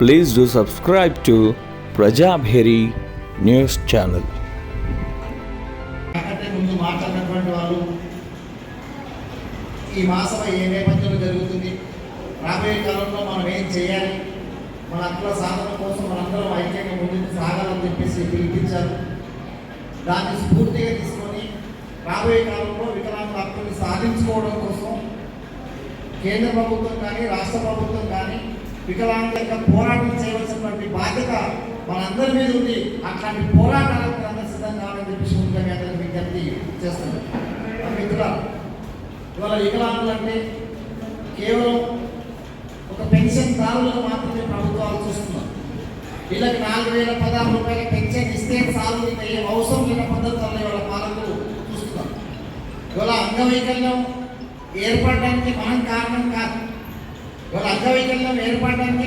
Please do subscribe to Prajabheri News Channel. ముందు మాట్లాడినటువంటి వాళ్ళు ఈ మాసం ఏ నేపథ్యంలో జరుగుతుంది, రాబోయే కాలంలో మనం ఏం చేయాలి, మన హక్కుల సాధన కోసం మనందరం ఐక్యంగా ముందుకు సాగాలని చెప్పేసి పిలిపించారు. దాన్ని స్ఫూర్తిగా తీసుకొని రాబోయే కాలంలో వికలాంగుల హక్కుల్ని సాధించుకోవడం కోసం కేంద్ర ప్రభుత్వం కానీ రాష్ట్ర ప్రభుత్వం కానీ వికలాంగుల యొక్క పోరాటం చేయవలసినటువంటి బాధ్యత మనందరి మీద ఉంది. అట్లాంటి పోరాటాలకు అందరూ సిద్ధంగా కావాలని చెప్పేసి ముందుగా మీ అందరికీ విజ్ఞప్తి చేస్తున్నాం. మిత్రుల, ఇవాళ వికలాంగులు అంటే కేవలం ఒక పెన్షన్ దారులకు మాత్రమే ప్రభుత్వాలు చూస్తున్నాం. వీళ్ళకి 4,016 రూపాయల పెన్షన్ ఇస్తే చాలు, ఇంకా ఏం అవసరం లేని పద్ధతుల్లో ఇవాళ పాలకులు చూస్తున్నాం. ఇవాళ అంగవైకల్యం ఏర్పడడానికి మనం కారణం కాదు. ఇవాళ అంగవైకల్యం ఏర్పడడానికి